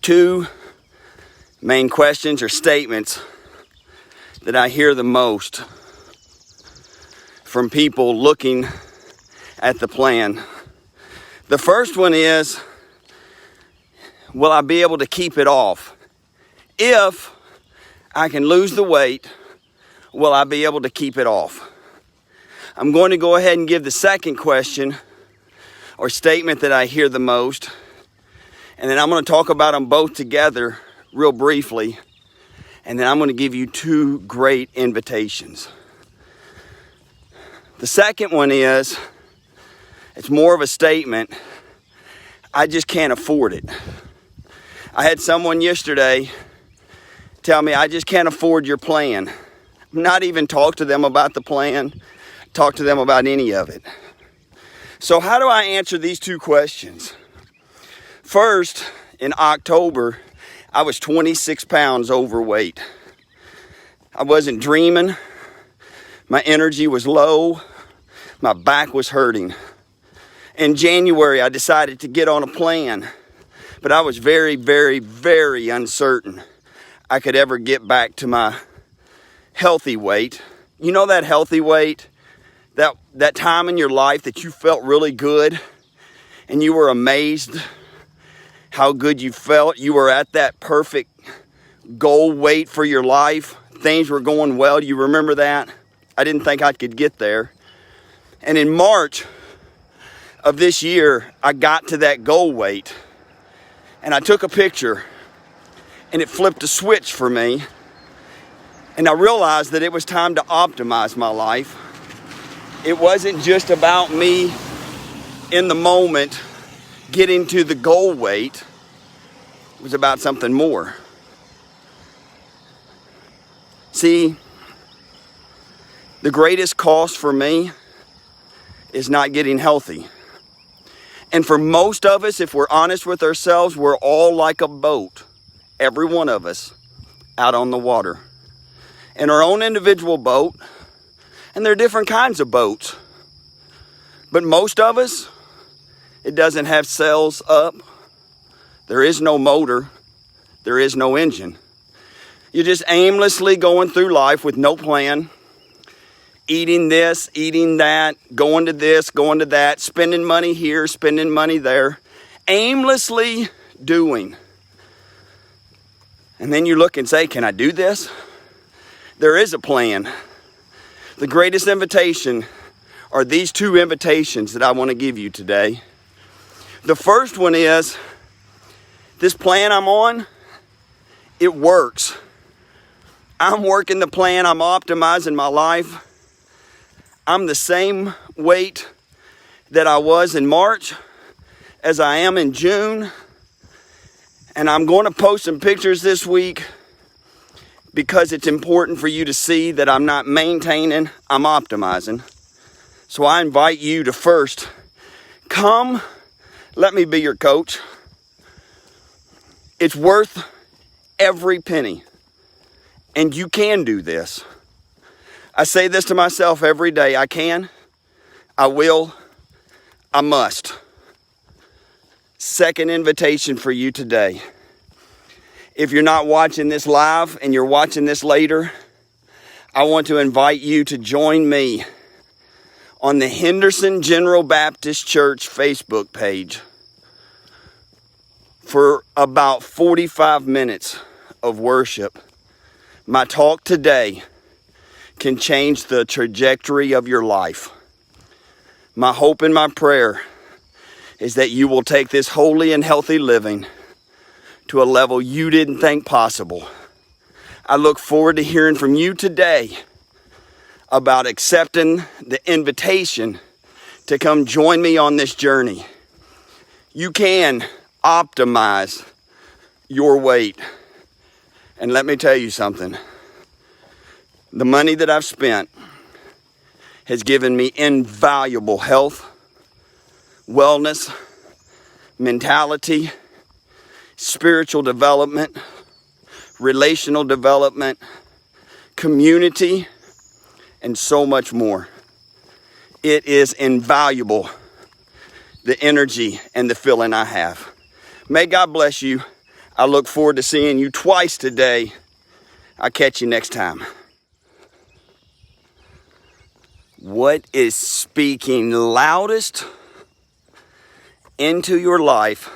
two main questions or statements that I hear the most from people looking at the plan. The first one is, will I be able to keep it off? If I can lose the weight, will I be able to keep it off? I'm going to go ahead and give the second question or statement that I hear the most, and then I'm going to talk about them both together real briefly, and then I'm going to give you two great invitations. The second one is, it's more of a statement, I just can't afford it. I had someone yesterday tell me, I just can't afford your plan. Not even talk to them about the plan, talk to them about any of it. So how do I answer these two questions? First, in October, I was 26 pounds overweight. I wasn't dreaming. My energy was low. My back was hurting. In January, I decided to get on a plan, but I was very, very, very uncertain I could ever get back to my healthy weight. You know that healthy weight? That time in your life that you felt really good and you were amazed how good you felt. You were at that perfect goal weight for your life. Things were going well. Do you remember that? I didn't think I could get there. And in March of this year, I got to that goal weight. And I took a picture and it flipped a switch for me. And I realized that it was time to optimize my life. It wasn't just about me in the moment getting to the goal weight. It was about something more. See, the greatest cost for me is not getting healthy. And for most of us, if we're honest with ourselves, we're all like a boat, every one of us, out on the water. In our own individual boat, and there are different kinds of boats. But most of us, it doesn't have sails up. There is no motor. There is no engine. You're just aimlessly going through life with no plan. Eating this, eating that, going to this, going to that, spending money here, spending money there. Aimlessly doing. And then you look and say, can I do this? There is a plan. The greatest invitation are these two invitations that I want to give you today. The first one is, this plan I'm on, it works. I'm working the plan, I'm optimizing my life. I'm the same weight that I was in March as I am in June. And I'm going to post some pictures this week because it's important for you to see that I'm not maintaining, I'm optimizing. So I invite you to first come, let me be your coach. It's worth every penny. And you can do this. I say this to myself every day. I can, I will, I must. Second invitation for you today. If you're not watching this live and you're watching this later, I want to invite you to join me on the Henderson General Baptist Church Facebook page for about 45 minutes of worship. My talk today can change the trajectory of your life. My hope and my prayer is that you will take this holy and healthy living to a level you didn't think possible. I look forward to hearing from you today about accepting the invitation to come join me on this journey. You can optimize your weight. And let me tell you something. The money that I've spent has given me invaluable health, wellness, mentality, spiritual development, relational development, community, and so much more. It is invaluable, the energy and the feeling I have. May God bless you. I look forward to seeing you twice today. I'll catch you next time. What is speaking loudest into your life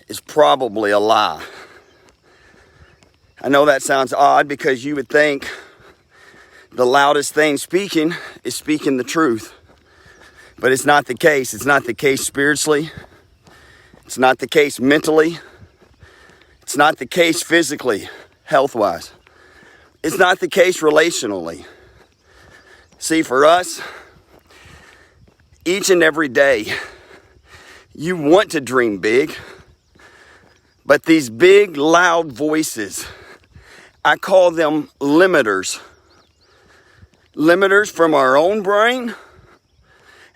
is probably a lie. I know that sounds odd because you would think the loudest thing speaking is speaking the truth. But it's not the case. It's not the case spiritually. It's not the case mentally. It's not the case physically, health-wise. It's not the case relationally. See, for us, each and every day, you want to dream big, but these big, loud voices, I call them limiters. Limiters from our own brain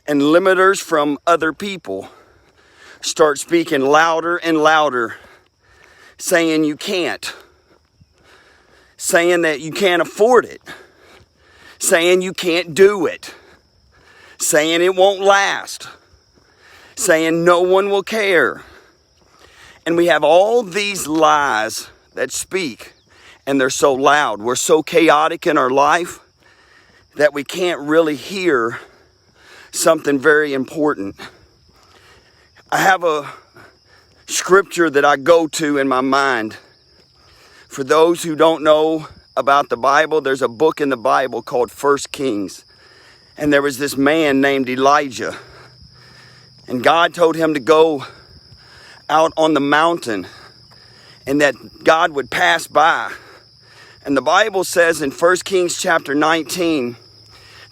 and limiters from other people start speaking louder and louder, saying you can't, saying that you can't afford it, saying you can't do it, saying it won't last, saying no one will care. And we have all these lies that speak, and they're so loud. We're so chaotic in our life that we can't really hear something very important. I have a scripture that I go to in my mind. For those who don't know about the Bible, there's a book in the Bible called 1 Kings. And there was this man named Elijah. And God told him to go out on the mountain and that God would pass by. And the Bible says in 1 Kings chapter 19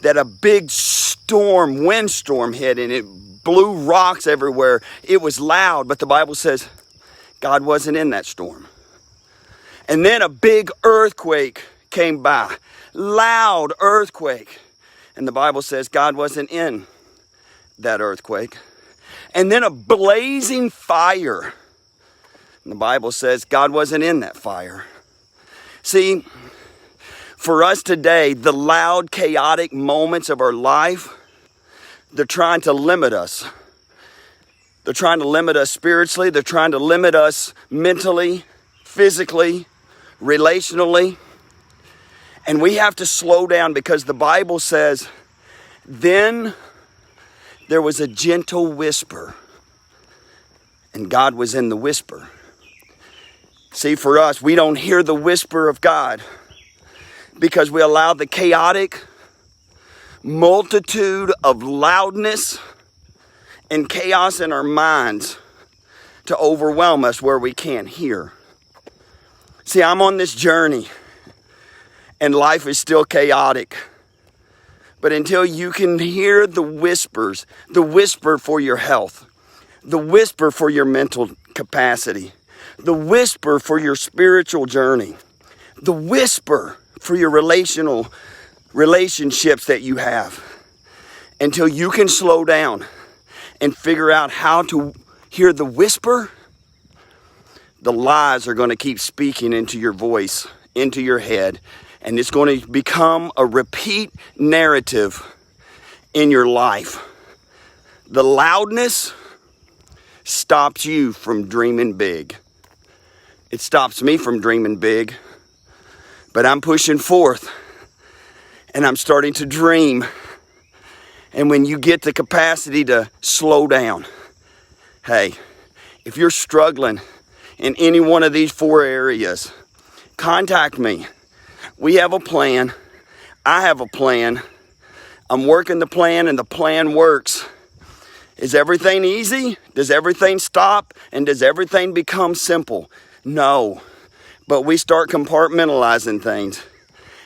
that a big storm, windstorm hit, and it blew rocks everywhere. It was loud, but the Bible says God wasn't in that storm. And then a big earthquake came by, loud earthquake. And the Bible says God wasn't in that earthquake. And then a blazing fire. And the Bible says God wasn't in that fire. See, for us today, the loud, chaotic moments of our life, they're trying to limit us. They're trying to limit us spiritually. They're trying to limit us mentally, physically, relationally. And we have to slow down because the Bible says, then there was a gentle whisper, and God was in the whisper. See, for us, we don't hear the whisper of God because we allow the chaotic multitude of loudness and chaos in our minds to overwhelm us where we can't hear. See, I'm on this journey and life is still chaotic. But until you can hear the whispers, the whisper for your health, the whisper for your mental capacity, the whisper for your spiritual journey, the whisper for your relationships that you have, until you can slow down and figure out how to hear the whisper, the lies are going to keep speaking into your voice, into your head, and it's going to become a repeat narrative in your life. The loudness stops you from dreaming big. It stops me from dreaming big, but I'm pushing forth and I'm starting to dream. And when you get the capacity to slow down, hey, if you're struggling in any one of these 4 areas, contact me. We have a plan. I have a plan. I'm working the plan and the plan works. Is everything easy? Does everything stop? And does everything become simple? No. But we start compartmentalizing things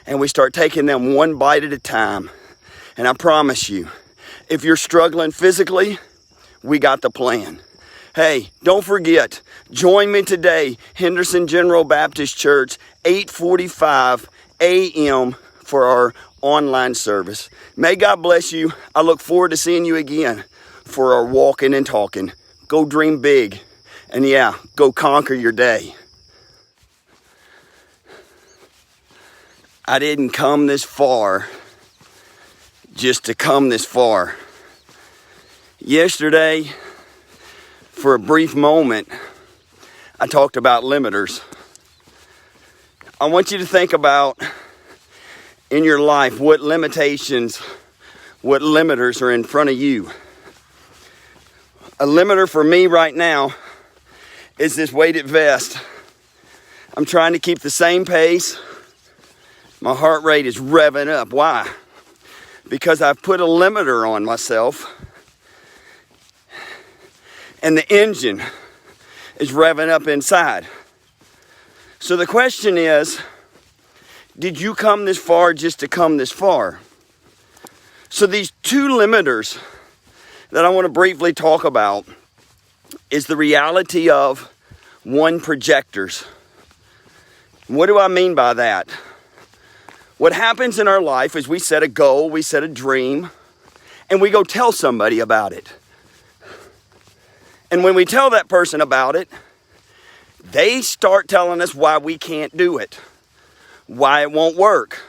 and we start taking them one bite at a time. And I promise you, if you're struggling physically, we got the plan. Hey, don't forget, join me today, Henderson General Baptist Church, 8:45 a.m. for our online service. May God bless you. I look forward to seeing you again for our walking and talking. Go dream big. And yeah, go conquer your day. I didn't come this far just to come this far. Yesterday, for a brief moment, I talked about limiters. I want you to think about in your life what limitations, what limiters are in front of you. A limiter for me right now is this weighted vest. I'm trying to keep the same pace. My heart rate is revving up. Why? Because I've put a limiter on myself, and the engine is revving up inside. So the question is, did you come this far just to come this far? So these two limiters that I want to briefly talk about is the reality of one, projectors. What do I mean by that? What happens in our life is we set a goal, we set a dream, and we go tell somebody about it. And when we tell that person about it, they start telling us why we can't do it, why it won't work,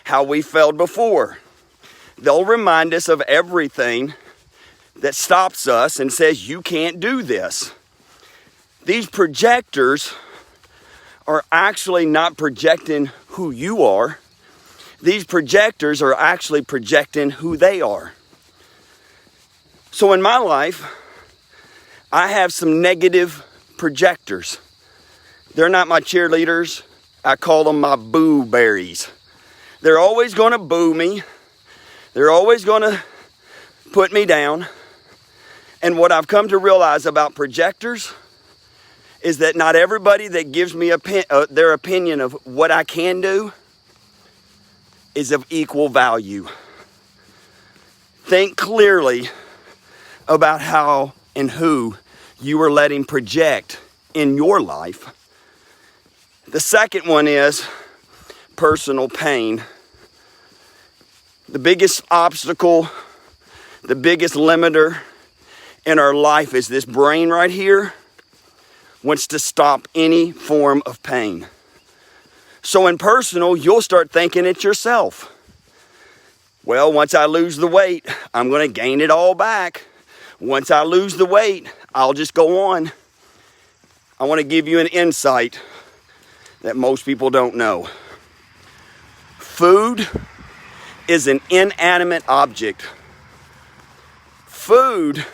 how we failed before. They'll remind us of everything that stops us and says, you can't do this. These projectors are actually not projecting who you are. These projectors are actually projecting who they are. So in my life, I have some negative projectors. They're not my cheerleaders. I call them my boo berries. They're always going to boo me. They're always going to put me down. And what I've come to realize about projectors is that not everybody that gives me their opinion of what I can do is of equal value. Think clearly about how and who you are letting project in your life. The second one is personal pain. The biggest obstacle, the biggest limiter in our life is this brain right here wants to stop any form of pain. So in personal, you'll start thinking it yourself. Well, once I lose the weight, I'm going to gain it all back. Once I lose the weight, I'll just go on. I want to give you an insight that most people don't know. Food is an inanimate object. Food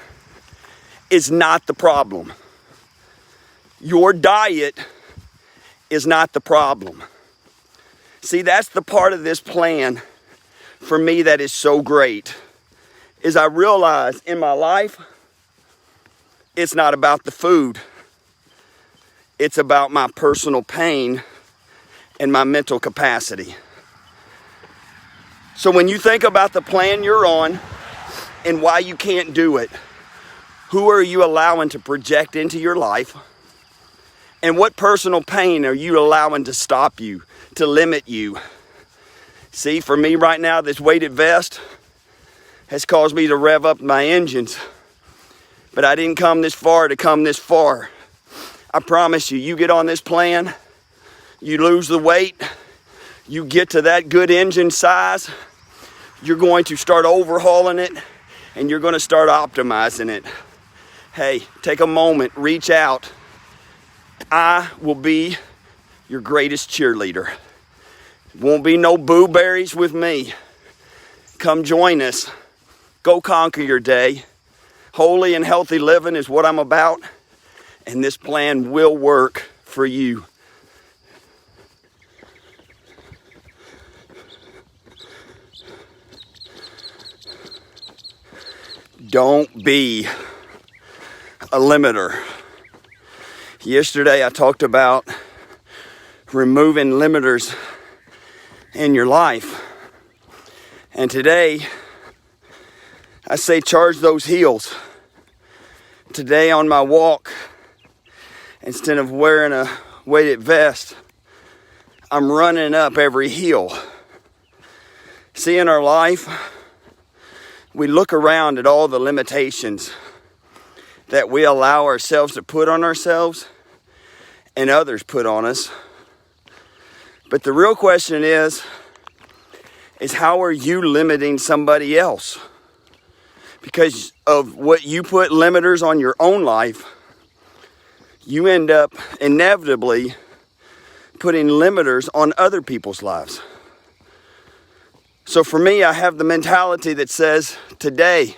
is not the problem. Your diet is not the problem. See, that's the part of this plan for me that is so great, is I realize in my life, it's not about the food. It's about my personal pain and my mental capacity. So when you think about the plan you're on and why you can't do it, who are you allowing to project into your life? And what personal pain are you allowing to stop you, to limit you? See, for me right now, this weighted vest has caused me to rev up my engines. But I didn't come this far to come this far. I promise you, you get on this plan, you lose the weight, you get to that good engine size, you're going to start overhauling it, and you're going to start optimizing it. Hey, take a moment, reach out. I will be your greatest cheerleader. Won't be no boo berries with me. Come join us. Go conquer your day. Holy and healthy living is what I'm about, and this plan will work for you. Don't be a limiter. Yesterday I talked about removing limiters in your life. And today I say charge those heels. Today on my walk, instead of wearing a weighted vest, I'm running up every hill. See, in our life, we look around at all the limitations that we allow ourselves to put on ourselves and others put on us. But the real question is how are you limiting somebody else? Because of what you put limiters on your own life, you end up inevitably putting limiters on other people's lives. So for me, I have the mentality that says, today,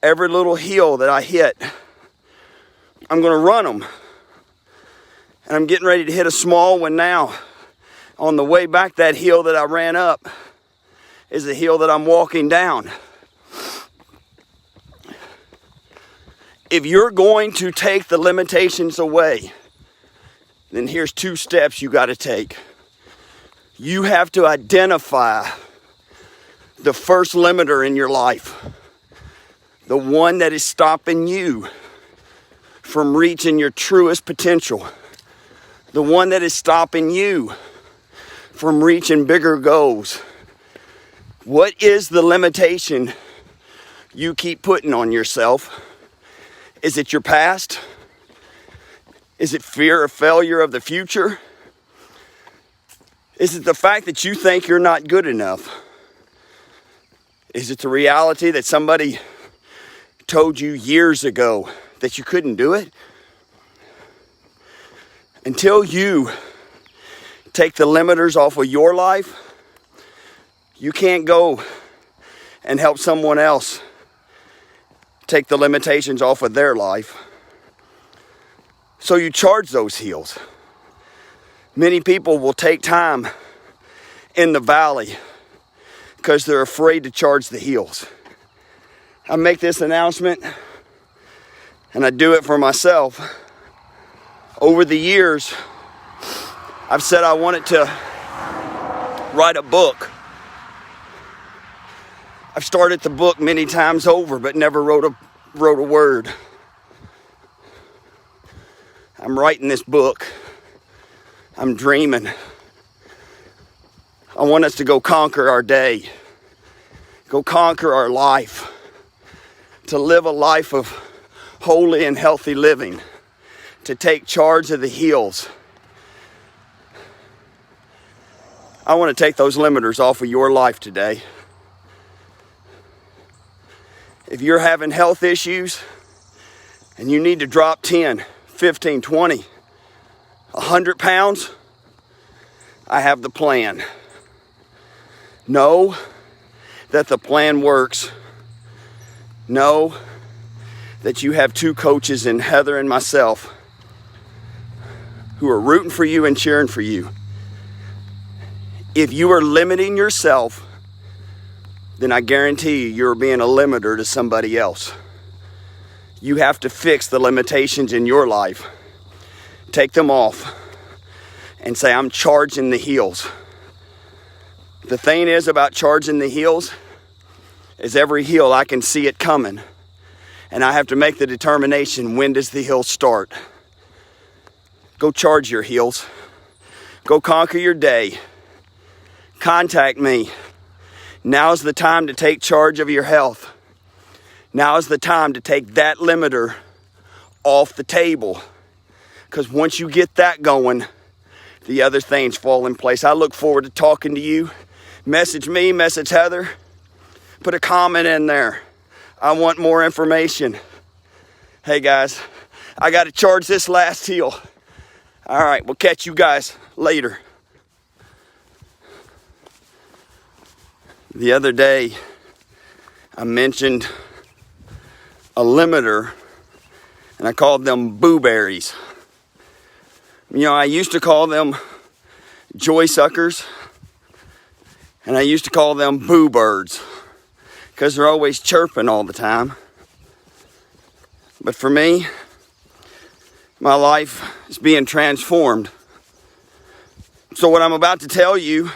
every little hill that I hit, I'm going to run them. And I'm getting ready to hit a small one now. On the way back, that hill that I ran up is the hill that I'm walking down. If you're going to take the limitations away, then here's 2 steps you got to take. You have to identify the first limiter in your life, the one that is stopping you from reaching your truest potential, the one that is stopping you from reaching bigger goals. What is the limitation you keep putting on yourself? Is it your past? Is it fear of failure of the future? Is it the fact that you think you're not good enough? Is it the reality that somebody told you years ago that you couldn't do it? Until you take the limiters off of your life, you can't go and help someone else take the limitations off of their life. So you charge those hills. Many people will take time in the valley because they're afraid to charge the hills. I make this announcement, and I do it for myself. Over the years, I've said I wanted to write a book. I've started the book many times over, but never wrote a word. I'm writing this book. I'm dreaming. I want us to go conquer our day. Go conquer our life. To live a life of holy and healthy living. To take charge of the hills. I want to take those limiters off of your life today. If you're having health issues and you need to drop 10, 15, 20, 100 pounds, I have the plan. Know that the plan works. Know that you have 2 coaches in Heather and myself who are rooting for you and cheering for you. If you are limiting yourself, then I guarantee you're being a limiter to somebody else. You have to fix the limitations in your life. Take them off and say, I'm charging the hills. The thing is about charging the hills is every hill I can see it coming. And I have to make the determination, when does the hill start? Go charge your hills. Go conquer your day. Contact me. Now's the time to take charge of your health. Now is the time to take that limiter off the table. Because once you get that going, the other things fall in place. I look forward to talking to you. Message me, message Heather. Put a comment in there. I want more information. Hey guys, I got to charge this last hill. All right, we'll catch you guys later. The other day, I mentioned a limiter, and I called them blueberries. You know, I used to call them joy suckers, and I used to call them boo birds, because they're always chirping all the time. But for me, my life is being transformed. So what I'm about to tell you,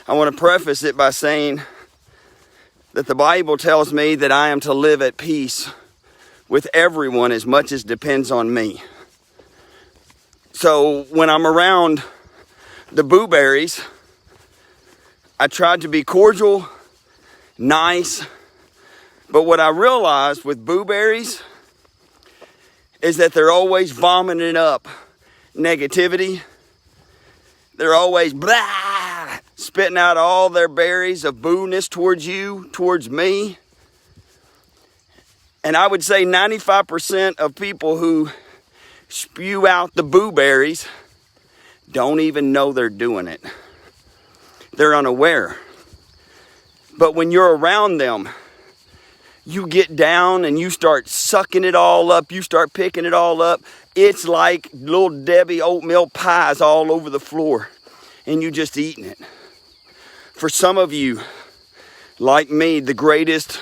I want to preface it by saying that the Bible tells me that I am to live at peace with everyone as much as depends on me. So when I'm around the blueberries, I tried to be cordial, nice, but what I realized with blueberries is that they're always vomiting up negativity. They're always blah, spitting out all their berries of boo-ness towards you, towards me. And I would say 95% of people who spew out the blueberries don't even know they're doing it. They're unaware. But when you're around them, you get down and you start sucking it all up. You start picking it all up. It's like little Debbie oatmeal pies all over the floor. And you just eating it. For some of you, like me, the greatest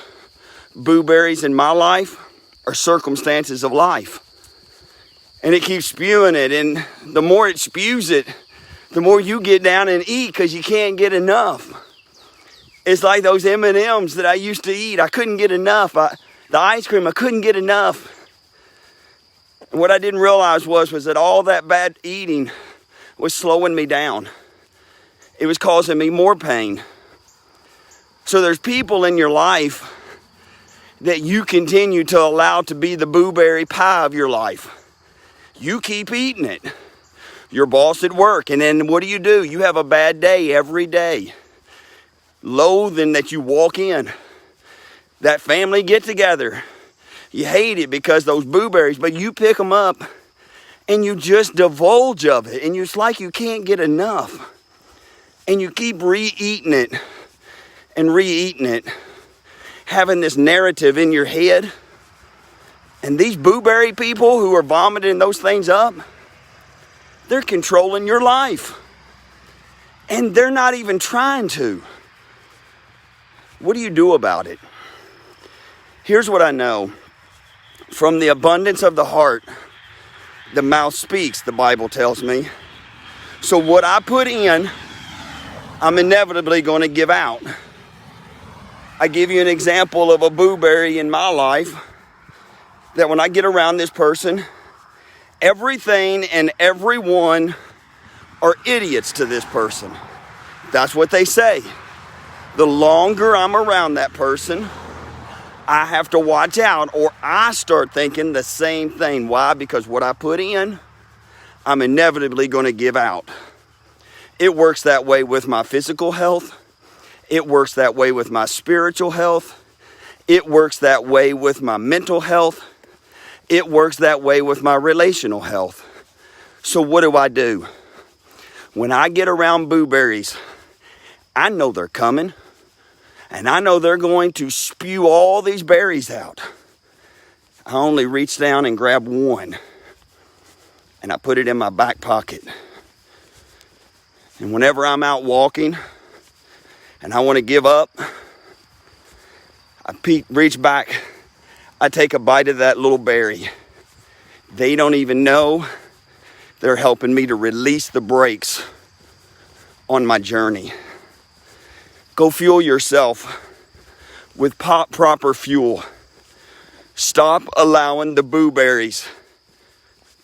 blueberries in my life are circumstances of life. And it keeps spewing it. And the more it spews it, the more you get down and eat because you can't get enough. It's like those M&Ms that I used to eat. I couldn't get enough. The ice cream, I couldn't get enough. And what I didn't realize was that all that bad eating was slowing me down. It was causing me more pain. So there's people in your life that you continue to allow to be the blueberry pie of your life. You keep eating it. Your boss at work, and then what do? You have a bad day every day. Loathing that you walk in. That family get together. You hate it because those blueberries, but you pick them up and you just divulge of it. And it's like you can't get enough. And you keep re-eating it and re-eating it. Having this narrative in your head. And these blueberry people who are vomiting those things up, they're controlling your life. And they're not even trying to. What do you do about it? Here's what I know. From the abundance of the heart, the mouth speaks, the Bible tells me. So what I put in, I'm inevitably going to give out. I give you an example of a blueberry in my life that when I get around this person, everything and everyone are idiots to this person. That's what they say. The longer I'm around that person, I have to watch out, or I start thinking the same thing. Why? Because what I put in, I'm inevitably going to give out. It works that way with my physical health. It works that way with my spiritual health. It works that way with my mental health. It works that way with my relational health. So what do? When I get around blueberries, I know they're coming. And I know they're going to spew all these berries out. I only reach down and grab one. And I put it in my back pocket. And whenever I'm out walking and I want to give up, I reach back. I take a bite of that little berry. They don't even know they're helping me to release the brakes on my journey. Go fuel yourself with proper fuel. Stop allowing the blueberries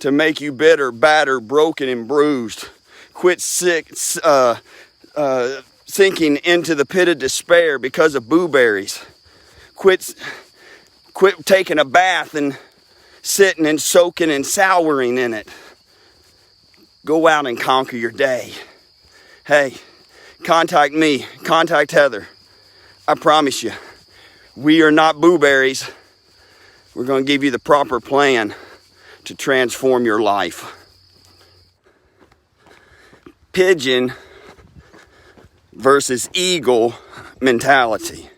to make you bitter, battered, broken, and bruised. Quit sinking into the pit of despair because of blueberries. Quit taking a bath and sitting and soaking and souring in it. Go out and conquer your day. Hey, contact me, contact Heather. I promise you, we are not blueberries. We're going to give you the proper plan to transform your life. Pigeon versus eagle mentality.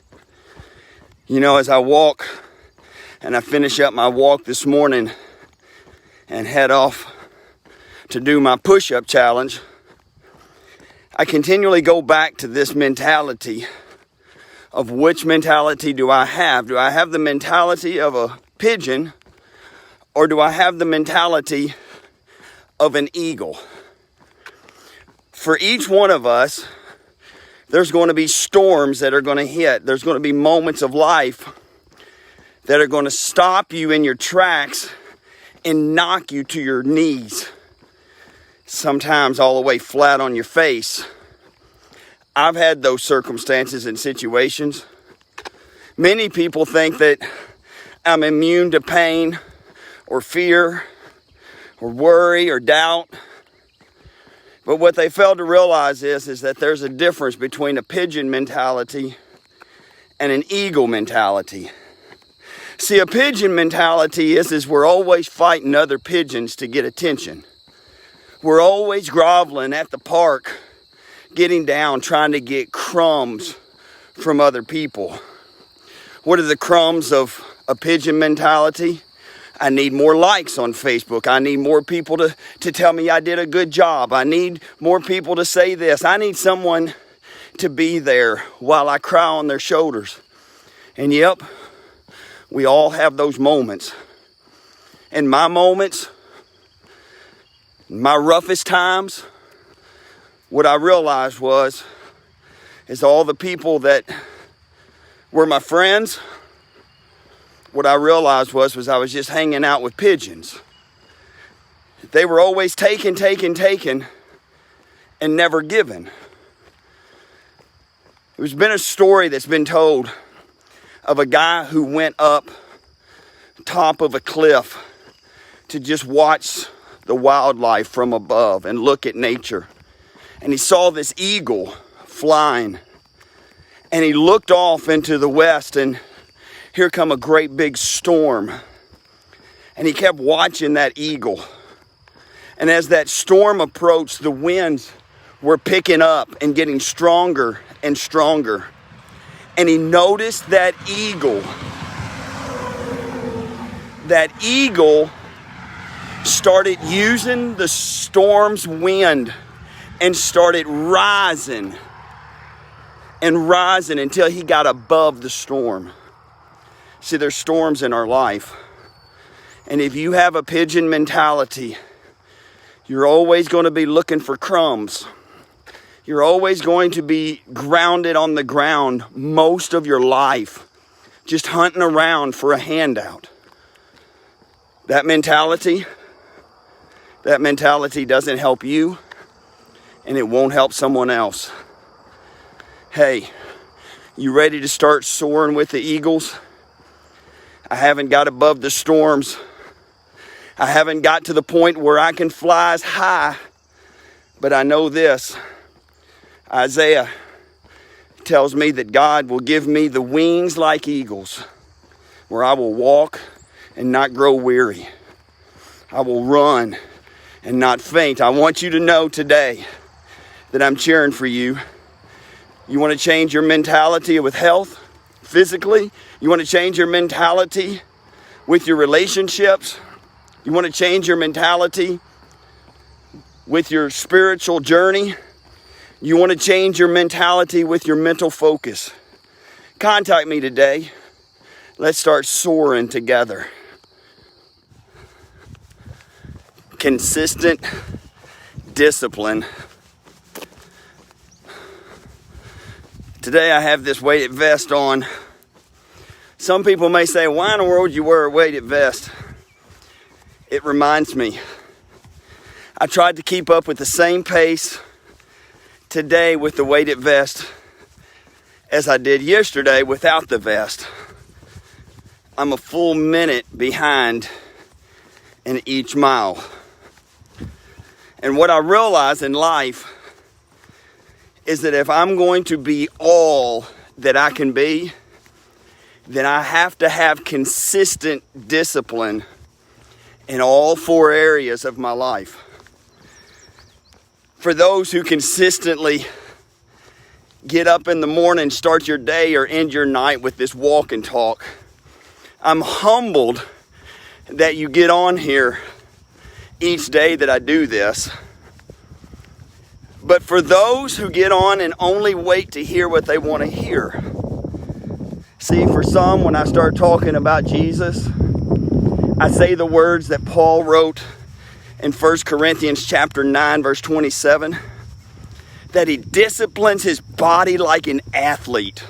You know, as I walk and I finish up my walk this morning and head off to do my push-up challenge, I continually go back to this mentality of which mentality do I have? Do I have the mentality of a pigeon, or do I have the mentality of an eagle? For each one of us, there's going to be storms that are going to hit. There's going to be moments of life that are going to stop you in your tracks and knock you to your knees. Sometimes all the way flat on your face. I've had those circumstances and situations. Many people think that I'm immune to pain or fear or worry or doubt. But what they fail to realize is that there's a difference between a pigeon mentality and an eagle mentality. See, a pigeon mentality is we're always fighting other pigeons to get attention. We're always groveling at the park, getting down, trying to get crumbs from other people. What are the crumbs of a pigeon mentality? I need more likes on Facebook. I need more people to tell me I did a good job. I need more people to say this. I need someone to be there while I cry on their shoulders. And yep, we all have those moments. And my moments, my roughest times, what I realized is all the people that were my friends, what I realized was I was just hanging out with pigeons. They were always taking, and never given. There's been a story that's been told of a guy who went up top of a cliff to just watch the wildlife from above and look at nature. And he saw this eagle flying. And he looked off into the west, and here come a great big storm. And he kept watching that eagle. And as that storm approached, the winds were picking up and getting stronger and stronger. And he noticed that eagle. That eagle started using the storm's wind and started rising and rising until he got above the storm. See, there's storms in our life. And if you have a pigeon mentality, you're always going to be looking for crumbs. You're always going to be grounded on the ground most of your life, just hunting around for a handout. That mentality doesn't help you, and it won't help someone else. Hey, you ready to start soaring with the eagles? I haven't got above the storms. I haven't got to the point where I can fly as high, but I know this. Isaiah tells me that God will give me the wings like eagles, where I will walk and not grow weary. I will run and not faint. I want you to know today that I'm cheering for you. You want to change your mentality with health, physically? You want to change your mentality with your relationships? You want to change your mentality with your spiritual journey? You want to change your mentality with your mental focus? Contact me today. Let's start soaring together. Consistent discipline. Today I have this weighted vest on. Some people may say, why in the world you wear a weighted vest? It reminds me. I tried to keep up with the same pace today with the weighted vest as I did yesterday without the vest. I'm a full minute behind in each mile. And what I realize in life is that if I'm going to be all that I can be, then I have to have consistent discipline in all 4 areas of my life. For those who consistently get up in the morning, start your day or end your night with this walk and talk, I'm humbled that you get on here each day that I do this. But for those who get on and only wait to hear what they want to hear, see, for some, when I start talking about Jesus, I say the words that Paul wrote in 1 Corinthians chapter 9, verse 27, that he disciplines his body like an athlete,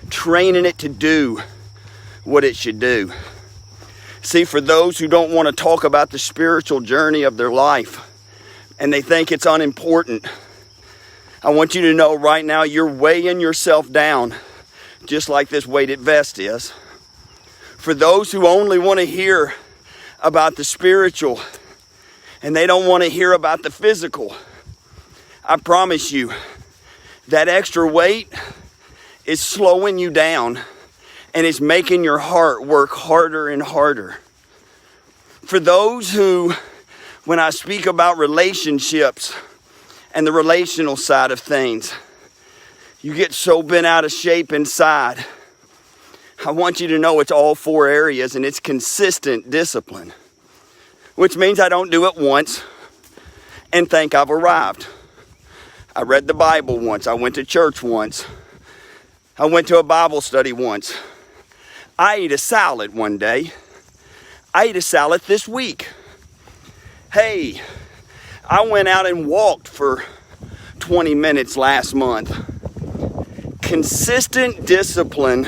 training it to do what it should do. See, for those who don't want to talk about the spiritual journey of their life and they think it's unimportant, I want you to know right now you're weighing yourself down just like this weighted vest is. For those who only want to hear about the spiritual and they don't want to hear about the physical, I promise you that extra weight is slowing you down and it's making your heart work harder and harder. For those who, when I speak about relationships and the relational side of things, you get so bent out of shape inside, I want you to know it's all 4 areas, and it's consistent discipline, which means I don't do it once and think I've arrived. I read the Bible once. I went to church once. I went to a Bible study once. I ate a salad one day. I ate a salad this week. Hey, I went out and walked for 20 minutes last month. Consistent discipline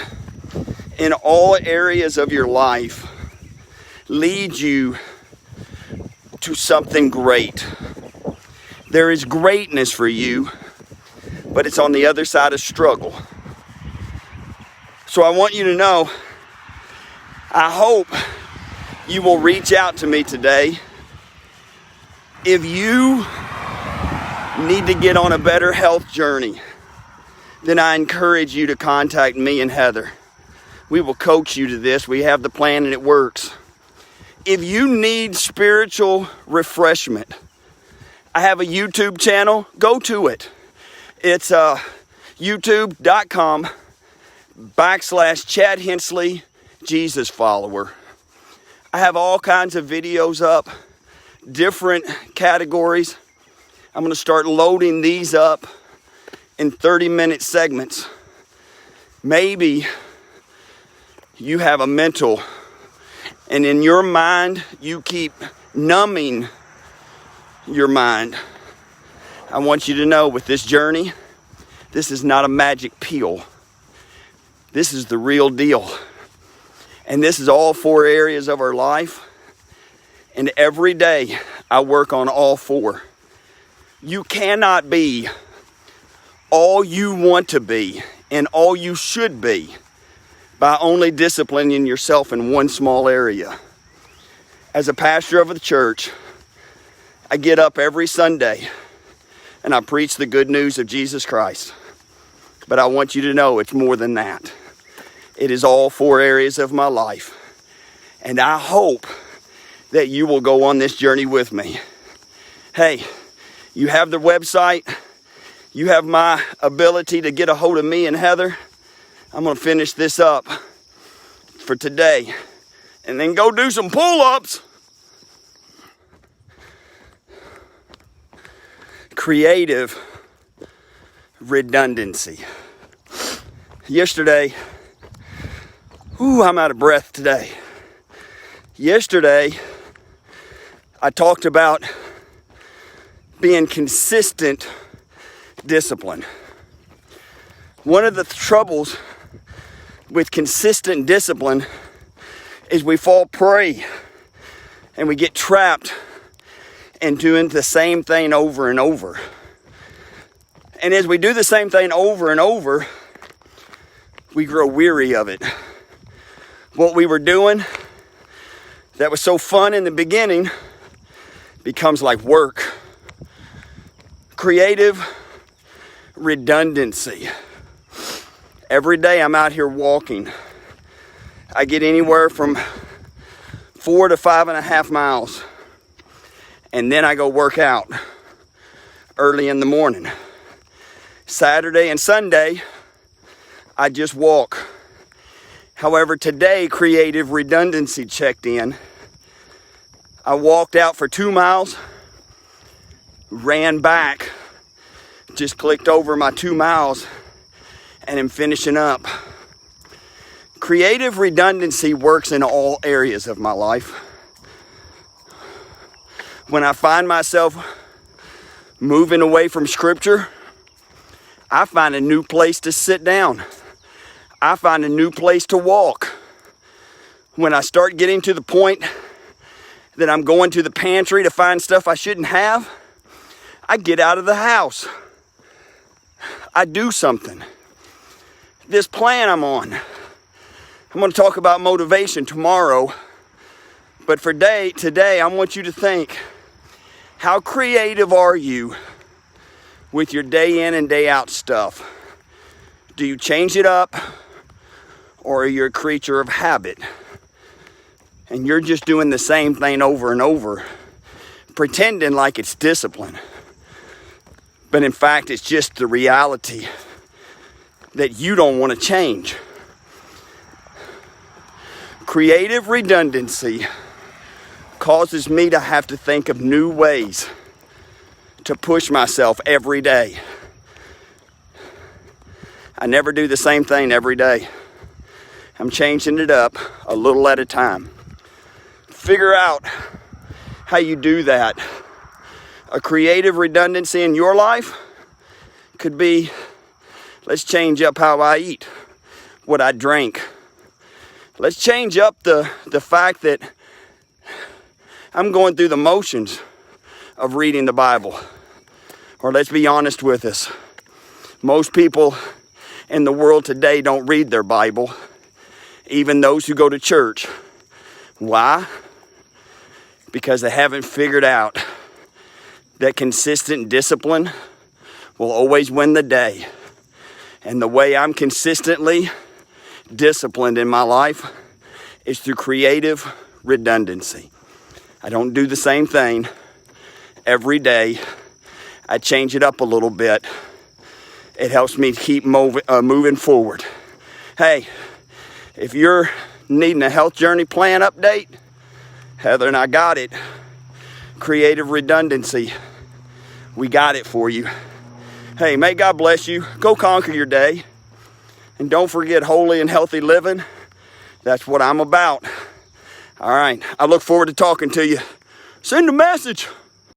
in all areas of your life leads you to something great. There is greatness for you, but it's on the other side of struggle. So I want you to know, I hope you will reach out to me today. If you need to get on a better health journey, then I encourage you to contact me and Heather. We will coach you to this. We have the plan and it works. If you need spiritual refreshment, I have a YouTube channel. Go to it. It's youtube.com/Chad Hensley, Jesus follower. I have all kinds of videos up, different categories. I'm going to start loading these up in 30-minute segments. Maybe you have a mental, and in your mind, you keep numbing your mind. I want you to know, with this journey, this is not a magic pill. This is the real deal. And this is all 4 areas of our life. And every day I work on all 4. You cannot be all you want to be and all you should be by only disciplining yourself in one small area. As a pastor of the church, I get up every Sunday and I preach the good news of Jesus Christ. But I want you to know it's more than that. It is all 4 areas of my life. And I hope that you will go on this journey with me. Hey, you have the website. You have my ability to get a hold of me and Heather. I'm going to finish this up for today and then go do some pull-ups. Creative redundancy. Yesterday, I'm out of breath today. Yesterday, I talked about being consistent discipline. One of the troubles with consistent discipline is we fall prey and we get trapped and doing the same thing over and over. And as we do the same thing over and over, we grow weary of it. What we were doing that was so fun in the beginning becomes like work. Creative redundancy. Every day I'm out here walking. I get anywhere from 4 to 5.5 miles. And then I go work out early in the morning. Saturday and Sunday, I just walk. However, today, creative redundancy checked in. I walked out for 2 miles, ran back, just clicked over my 2 miles, and am finishing up. Creative redundancy works in all areas of my life. When I find myself moving away from Scripture, I find a new place to sit down. I find a new place to walk. When I start getting to the point that I'm going to the pantry to find stuff I shouldn't have, I get out of the house. I do something. This plan I'm on, I'm going to talk about motivation tomorrow, but for today, I want you to think, how creative are you with your day in and day out stuff? Do you change it up, Or are you a creature of habit? And you're just doing the same thing over and over, pretending like it's discipline. But in fact, it's just the reality that you don't want to change. Creative redundancy causes me to have to think of new ways to push myself every day. I never do the same thing every day. I'm changing it up a little at a time. Figure out how you do that. A creative redundancy in your life could be, let's change up how I eat, what I drink. Let's change up the fact that I'm going through the motions of reading the Bible. Or let's be honest with us. Most people in the world today don't read their Bible, even those who go to church. Why? Because they haven't figured out that consistent discipline will always win the day. And the way I'm consistently disciplined in my life is through creative redundancy. I don't do the same thing every day. I change it up a little bit. It helps me keep moving forward. Hey, if you're needing a health journey plan update, Heather and I got it. Creative redundancy. We got it for you. Hey, may God bless you. Go conquer your day. And don't forget holy and healthy living. That's what I'm about. All right. I look forward to talking to you. Send a message.